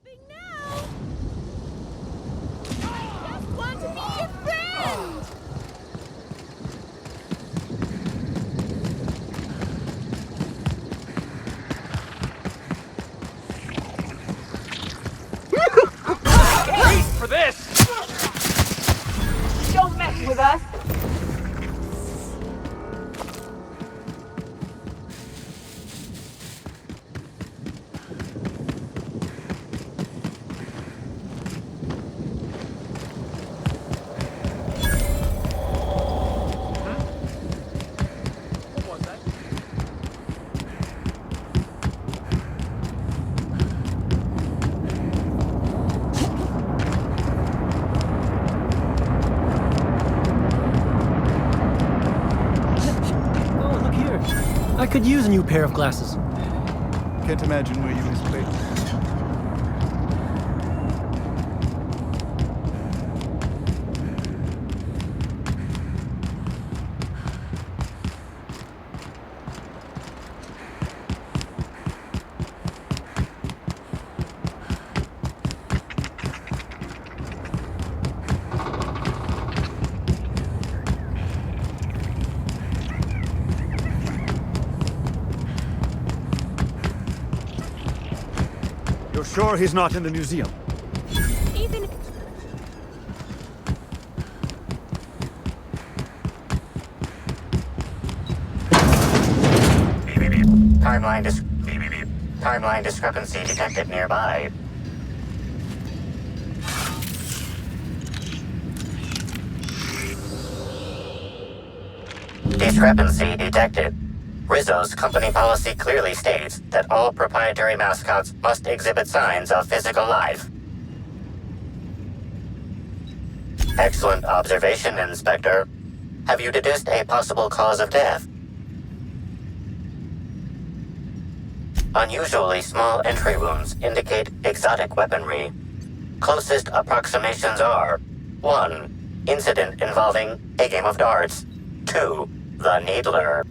Stopping now! I just want to be your friend! Wait for this! Don't mess with us! What was that? Oh, look here. I could use a new pair of glasses. Can't imagine where you misplaced them. You're sure he's not in the museum? Even Timeline discrepancy detected nearby. Discrepancy detected. Rizzo's company policy clearly states that all proprietary mascots must exhibit signs of physical life. Excellent observation, Inspector. Have you deduced a possible cause of death? Unusually small entry wounds indicate exotic weaponry. Closest approximations are 1. Incident involving a game of darts. 2. The Needler.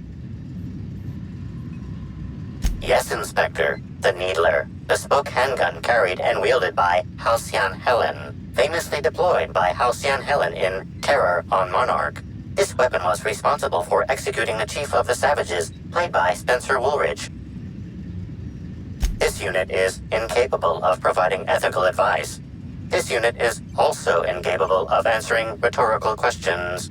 Yes, Inspector. The Needler. Bespoke handgun carried and wielded by Halcyon Helen. Famously deployed by Halcyon Helen in Terror on Monarch. This weapon was responsible for executing the Chief of the Savages, played by Spencer Woolridge. This unit is incapable of providing ethical advice. This unit is also incapable of answering rhetorical questions.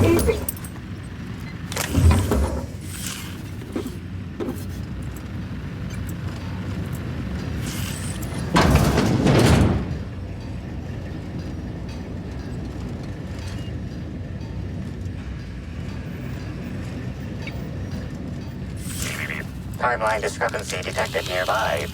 Easy. Timeline discrepancy detected nearby.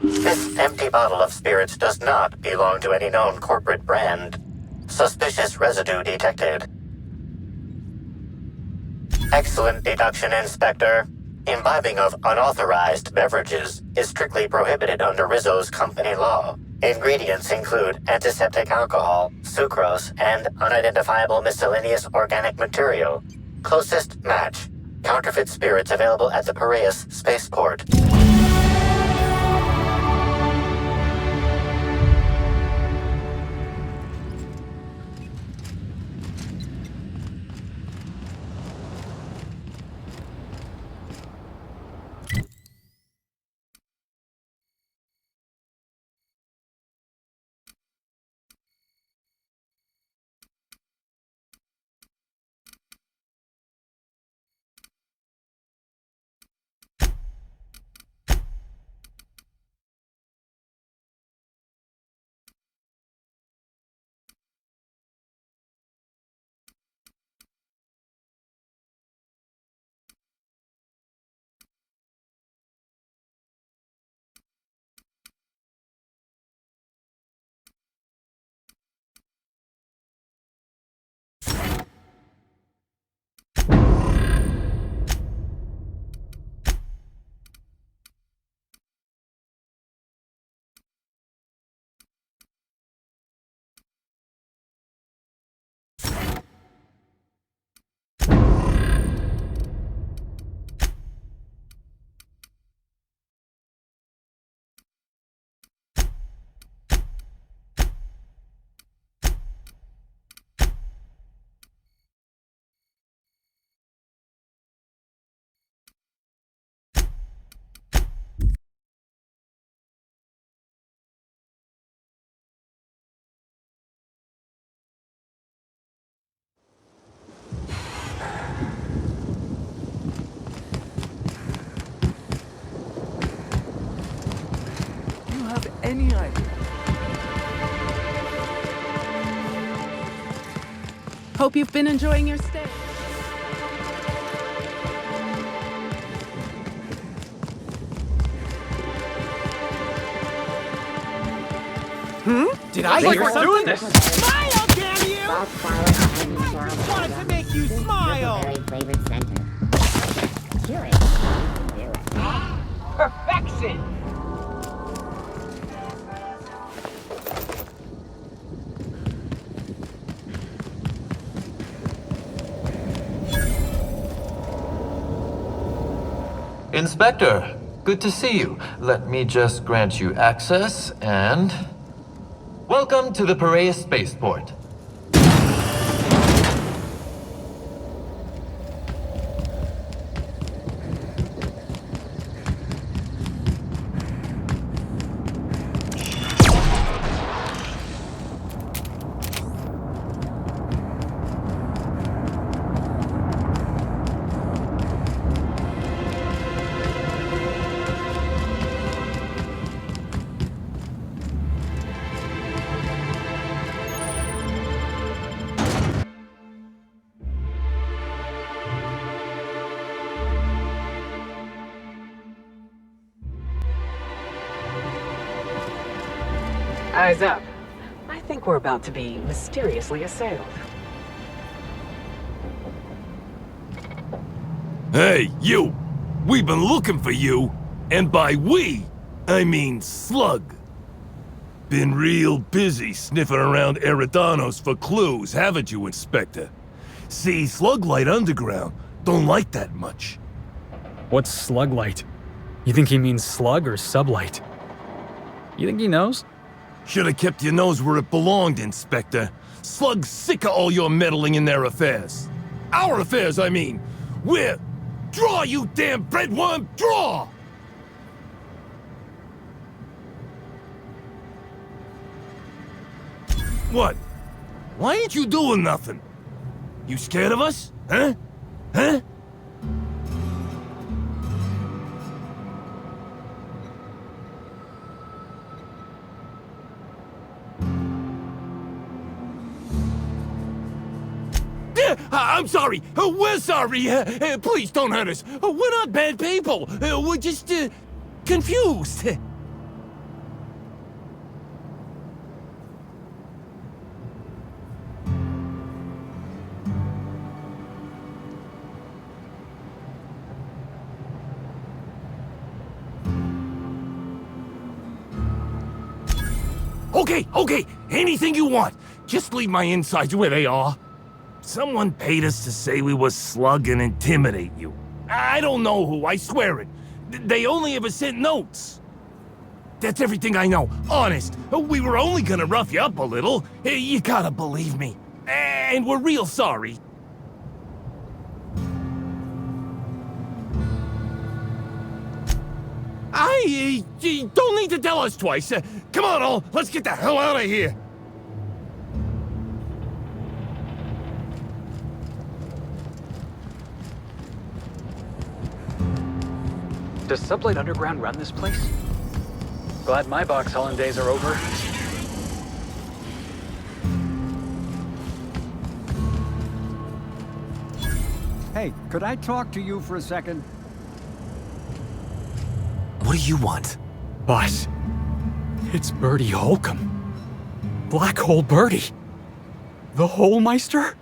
This empty bottle of spirits does not belong to any known corporate brand. Suspicious residue detected. Excellent deduction, Inspector. Imbibing of unauthorized beverages is strictly prohibited under Rizzo's company law. Ingredients include antiseptic alcohol, sucrose, and unidentifiable miscellaneous organic material. Closest match. Counterfeit spirits available at the Piraeus spaceport. any idea. Hope you've been enjoying your stay. Did I hear we're something? doing this. Smile, damn you! I wanted to make you smile. Flavored center. Do it. Do it. Perfection! Inspector, good to see you. Let me just grant you access and... Welcome to the Piraeus Spaceport. Eyes up. I think we're about to be mysteriously assailed. Hey, you! We've been looking for you, and by we, I mean Slug. Been real busy sniffing around Eridanos for clues, haven't you, Inspector? See, Sluglight Underground don't like that much. What's sluglight? You think he means slug or sublight? You think he knows? Should've kept your nose where it belonged, Inspector. Slug's sick of all your meddling in their affairs. Our affairs, I mean. We're... Draw, you damn breadworm, draw! What? Why ain't you doing nothing? You scared of us? Huh? Huh? I'm sorry. We're sorry. Please don't hurt us. We're not bad people. We're just, confused. Okay. Anything you want. Just leave my insides where they are. Someone paid us to say we were Slug and intimidate you. I don't know who, I swear it. They only ever sent notes. That's everything I know, honest. We were only gonna rough you up a little. You gotta believe me. And we're real sorry. You don't need to tell us twice. Come on, all. Let's get the hell out of here. Does Sublight Underground run this place? Glad my box hauling days are over. Hey, could I talk to you for a second? What do you want? Boss, it's Birdie Holcomb. Black Hole Birdie. The Holmeister?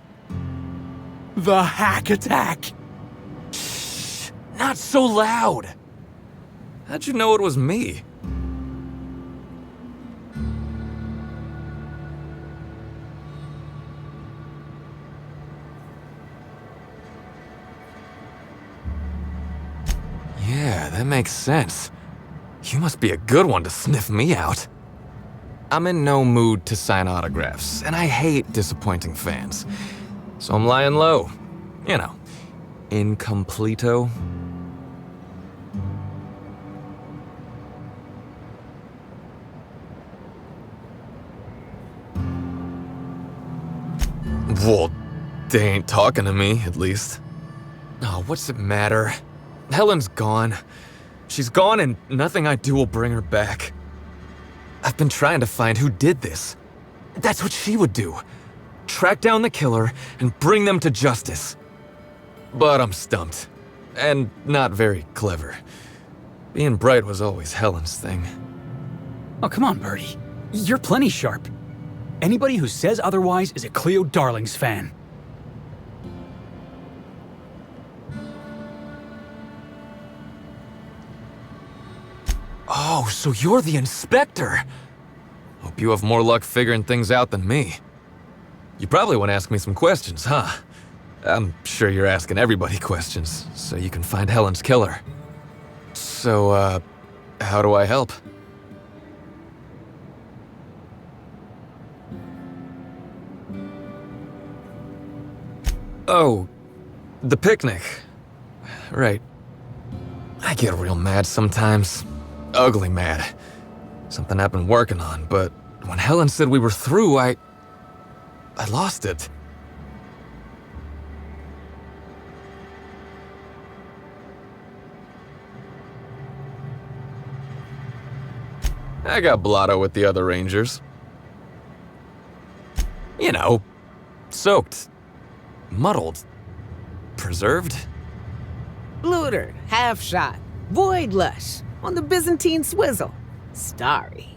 The Hack Attack. Shh, not so loud. How'd you know it was me? Yeah, that makes sense. You must be a good one to sniff me out. I'm in no mood to sign autographs, and I hate disappointing fans. So I'm lying low. You know, incompleto. Well, they ain't talking to me, at least. Oh, what's it matter? Helen's gone. She's gone and nothing I do will bring her back. I've been trying to find who did this. That's what she would do. Track down the killer and bring them to justice. But I'm stumped. And not very clever. Being bright was always Helen's thing. Oh, come on, Birdie. You're plenty sharp. Anybody who says otherwise is a Cleo Darlings fan. Oh, so you're the inspector. Hope you have more luck figuring things out than me. You probably want to ask me some questions, huh? I'm sure you're asking everybody questions, so you can find Helen's killer. So, how do I help? Oh, the picnic. Right. I get real mad sometimes. Ugly mad. Something I've been working on, but when Helen said we were through, I lost it. I got blotto with the other Rangers. You know, soaked, muddled, preserved. Looter, half shot, void lush, on the Byzantine swizzle, starry.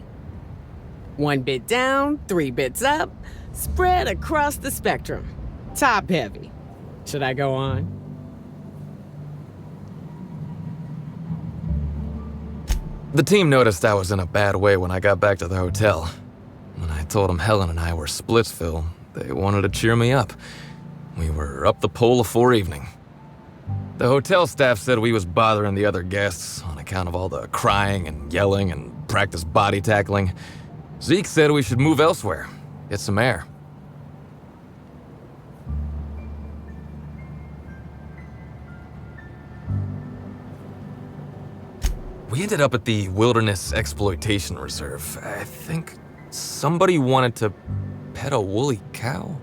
1 bit down, 3 bits up, spread across the spectrum. Top heavy. Should I go on? The team noticed I was in a bad way when I got back to the hotel. When I told them Helen and I were Splitsville, they wanted to cheer me up. We were up the pole afore evening. The hotel staff said we was bothering the other guests on account of all the crying and yelling and practice body tackling. Zeke said we should move elsewhere, get some air. We ended up at the Wilderness Exploitation Reserve. I think somebody wanted to pet a woolly cow.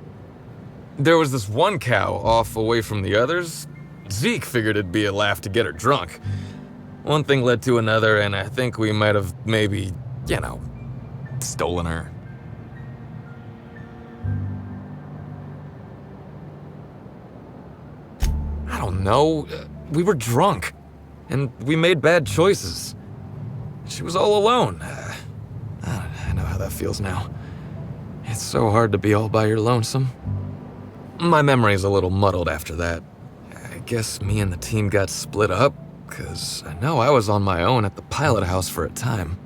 There was this one cow off away from the others. Zeke figured it'd be a laugh to get her drunk. One thing led to another, and I think we might have maybe, you know, stolen her. I don't know. We were drunk. And we made bad choices. She was all alone. I know how that feels now. It's so hard to be all by your lonesome. My memory's a little muddled after that. I guess me and the team got split up, 'cause I know I was on my own at the pilot house for a time.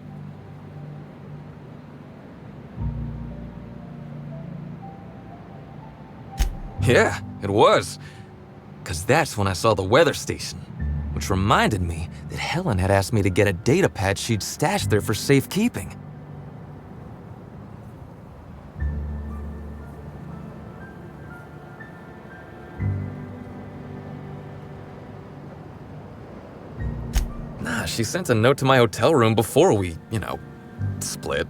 Yeah, it was. 'Cause that's when I saw the weather station. Which reminded me that Helen had asked me to get a data pad she'd stashed there for safekeeping. Nah, she sent a note to my hotel room before we, you know, split.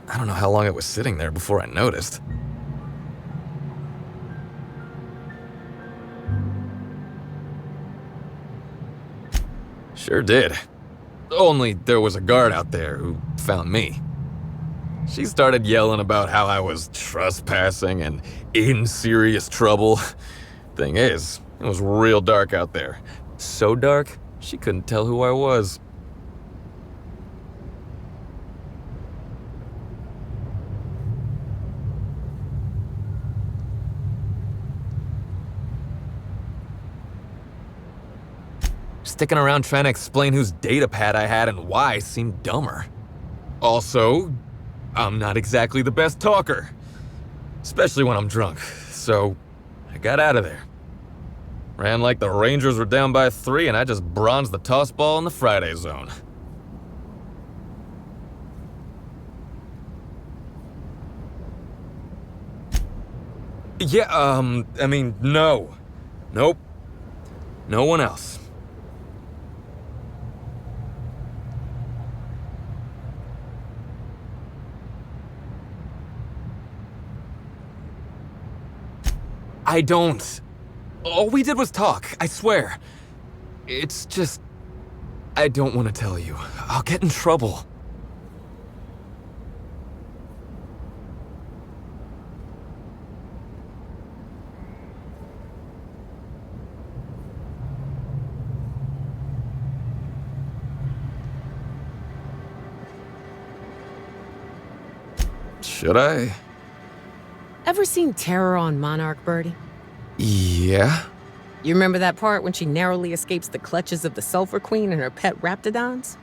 I don't know how long it was sitting there before I noticed. Sure did. Only there was a guard out there who found me. She started yelling about how I was trespassing and in serious trouble. Thing is, it was real dark out there. So dark, she couldn't tell who I was. Sticking around trying to explain whose data pad I had and why seemed dumber. Also, I'm not exactly the best talker. Especially when I'm drunk, so I got out of there. Ran like the Rangers were down by 3 and I just bronzed the toss ball in the Friday zone. Yeah, I mean, no. Nope. No one else. I don't. All we did was talk, I swear. It's just... I don't want to tell you. I'll get in trouble. Should I? Ever seen Terror on Monarch, Birdie? Yeah. You remember that part when she narrowly escapes the clutches of the Sulphur Queen and her pet raptidons?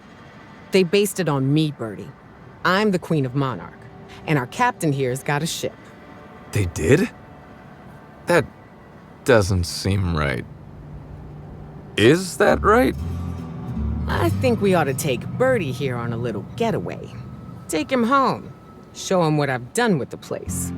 They based it on me, Birdie. I'm the Queen of Monarch, and our captain here's got a ship. They did? That doesn't seem right. Is that right? I think we ought to take Birdie here on a little getaway. Take him home. Show him what I've done with the place.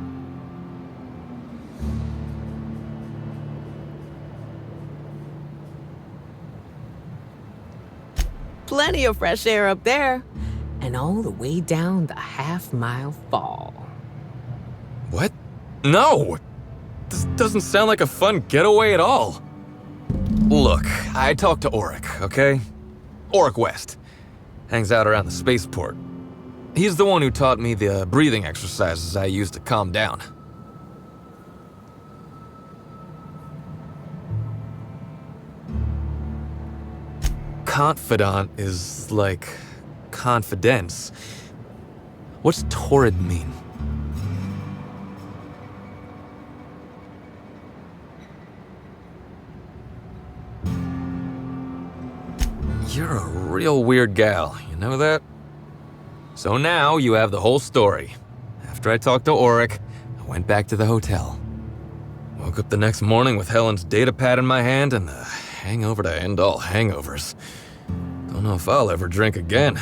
Plenty of fresh air up there. And all the way down the half-mile fall. What? No! This doesn't sound like a fun getaway at all. Look, I talked to Auric, okay? Auric West. Hangs out around the spaceport. He's the one who taught me the breathing exercises I use to calm down. Confidant is like confidence. What's torrid mean? You're a real weird gal, you know that? So now you have the whole story. After I talked to Auric, I went back to the hotel. Woke up the next morning with Helen's data pad in my hand and the hangover to end all hangovers. Don't know if I'll ever drink again.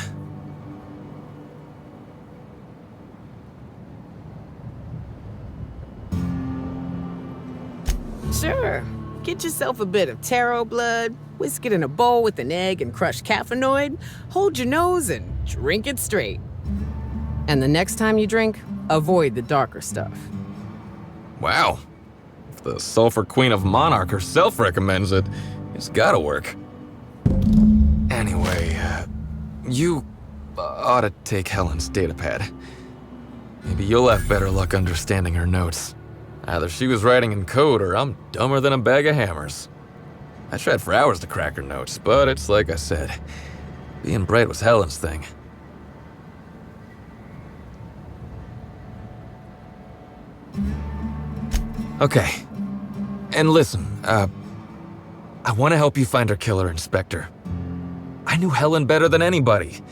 Sure. Get yourself a bit of taro blood, whisk it in a bowl with an egg and crushed caffeinoid, hold your nose and drink it straight. And the next time you drink, avoid the darker stuff. Wow. If the Sulphur Queen of Monarch herself recommends it, it's gotta work. Anyway, you ought to take Helen's datapad. Maybe you'll have better luck understanding her notes. Either she was writing in code or I'm dumber than a bag of hammers. I tried for hours to crack her notes, but it's like I said, being bright was Helen's thing. Okay. And listen, I want to help you find her killer, Inspector. I knew Helen better than anybody.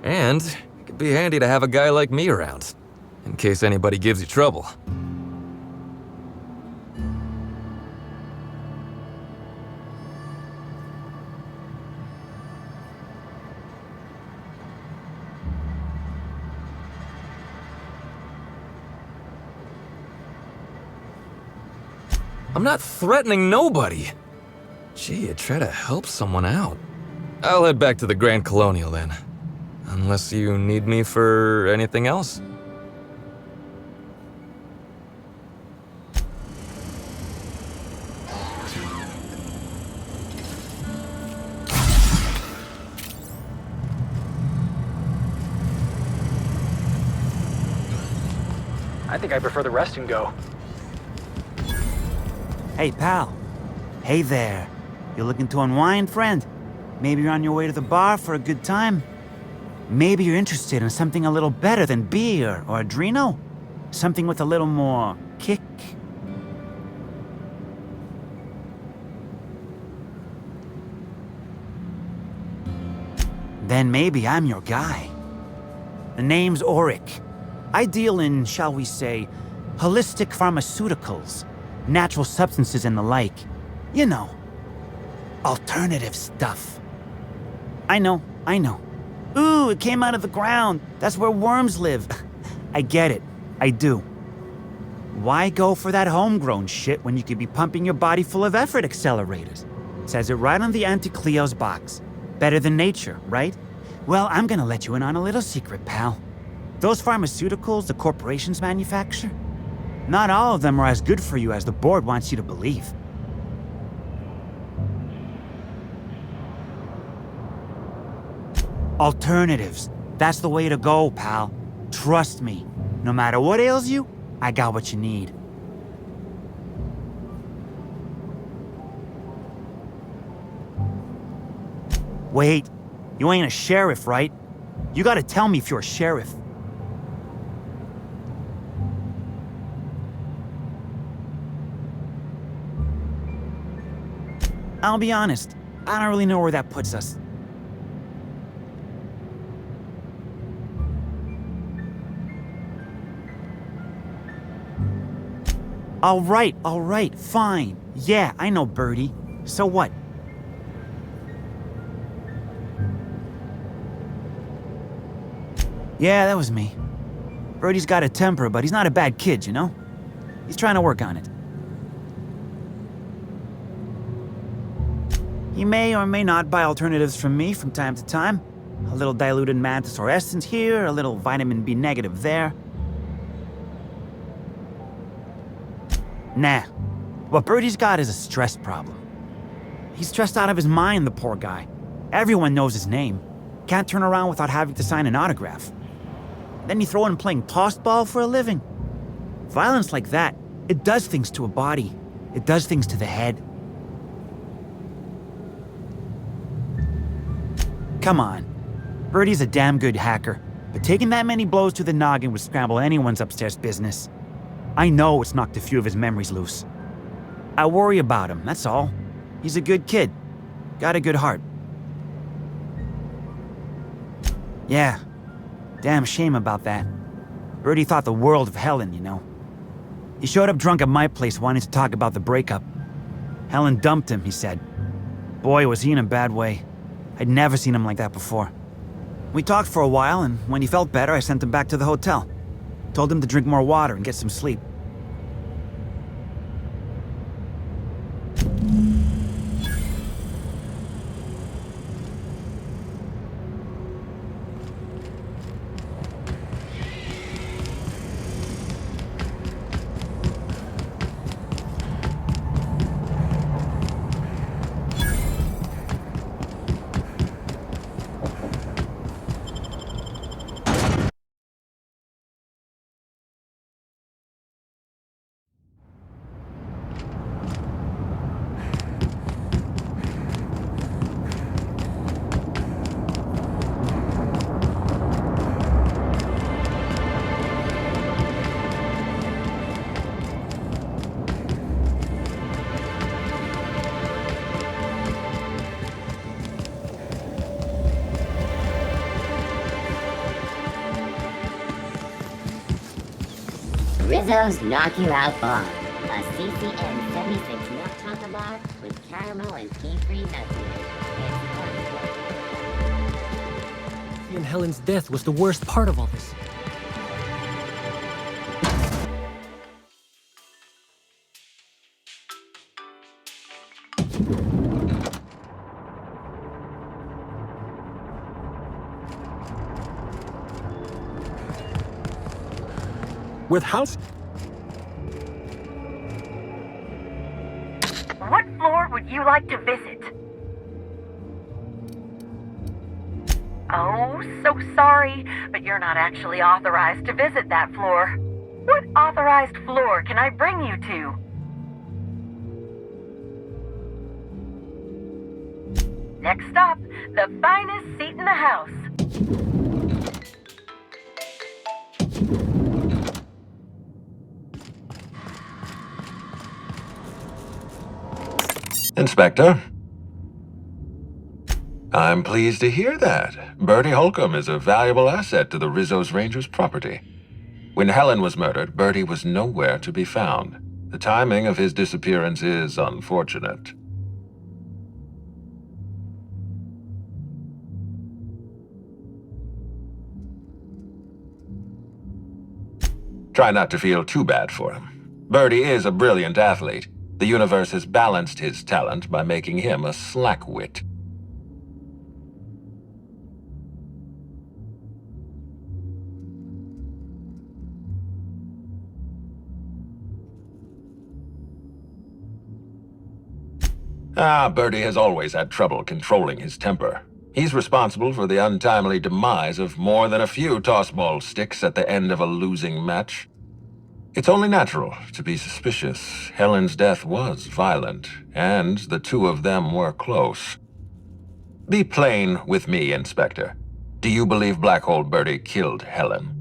And it could be handy to have a guy like me around, in case anybody gives you trouble. I'm not threatening nobody. Gee, you try to help someone out. I'll head back to the Grand Colonial then. Unless you need me for anything else. I think I prefer the rest and go. Hey, pal. Hey there. You looking to unwind, friend? Maybe you're on your way to the bar for a good time? Maybe you're interested in something a little better than beer or Adreno? Something with a little more kick? Then maybe I'm your guy. The name's Auric. I deal in, shall we say, holistic pharmaceuticals, natural substances and the like. You know, alternative stuff. I know. Ooh, it came out of the ground. That's where worms live. I get it. I do. Why go for that homegrown shit when you could be pumping your body full of effort accelerators? Says it right on the Auntie Cleo's box. Better than nature, right? Well, I'm gonna let you in on a little secret, pal. Those pharmaceuticals the corporations manufacture, not all of them are as good for you as the board wants you to believe. Alternatives. That's the way to go, pal. Trust me. No matter what ails you, I got what you need. Wait, you ain't a sheriff, right? You gotta tell me if you're a sheriff. I'll be honest, I don't really know where that puts us. All right, fine. Yeah, I know Birdie. So what? Yeah, that was me. Birdie's got a temper, but he's not a bad kid, you know? He's trying to work on it. He may or may not buy alternatives from me from time to time. A little diluted mantis or essence here, a little vitamin B negative there. Nah. What Birdie's got is a stress problem. He's stressed out of his mind, the poor guy. Everyone knows his name. Can't turn around without having to sign an autograph. Then you throw in playing tossball for a living. Violence like that, it does things to a body. It does things to the head. Come on. Birdie's a damn good hacker, but taking that many blows to the noggin would scramble anyone's upstairs business. I know it's knocked a few of his memories loose. I worry about him, that's all. He's a good kid. Got a good heart. Yeah. Damn shame about that. Birdie thought the world of Helen, you know. He showed up drunk at my place wanting to talk about the breakup. Helen dumped him, he said. Boy, was he in a bad way. I'd never seen him like that before. We talked for a while, and when he felt better, I sent him back to the hotel. Told him to drink more water and get some sleep. Rizzo's Knock You Out Bar. A CCN 76 milk chocolate bar with caramel and tea-free nutmeg. And Helen's death was the worst part of all this. With house? What floor would you like to visit? Oh, so sorry, but you're not actually authorized to visit that floor. What authorized floor can I bring you to? Next stop, the finest seat in the house. Inspector? I'm pleased to hear that. Bertie Holcomb is a valuable asset to the Rizzo's Rangers property. When Helen was murdered, Bertie was nowhere to be found. The timing of his disappearance is unfortunate. Try not to feel too bad for him. Bertie is a brilliant athlete. The universe has balanced his talent by making him a slackwit. Bertie has always had trouble controlling his temper. He's responsible for the untimely demise of more than a few tossball sticks at the end of a losing match. It's only natural to be suspicious. Helen's death was violent, and the two of them were close. Be plain with me, Inspector. Do you believe Black Hole Bertie killed Helen?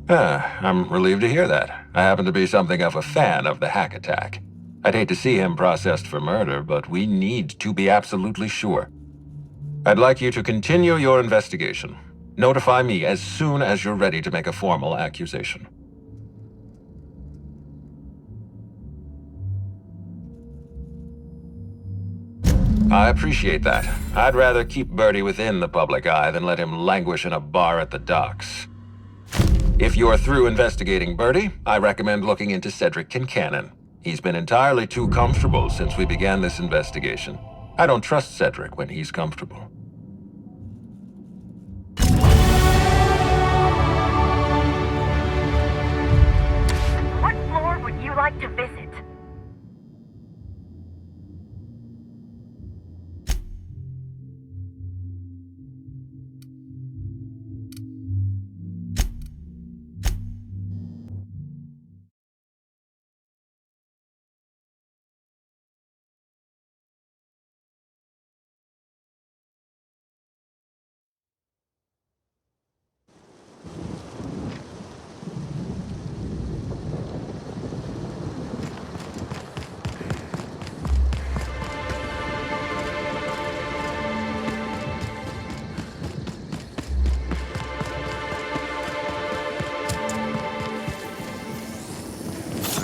I'm relieved to hear that. I happen to be something of a fan of the hack attack. I'd hate to see him processed for murder, but we need to be absolutely sure. I'd like you to continue your investigation. Notify me as soon as you're ready to make a formal accusation. I appreciate that. I'd rather keep Birdie within the public eye than let him languish in a bar at the docks. If you're through investigating Birdie, I recommend looking into Cedric Kincannon. He's been entirely too comfortable since we began this investigation. I don't trust Cedric when he's comfortable. What floor would you like to visit?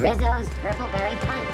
Rizzo's Purple Berry Punch.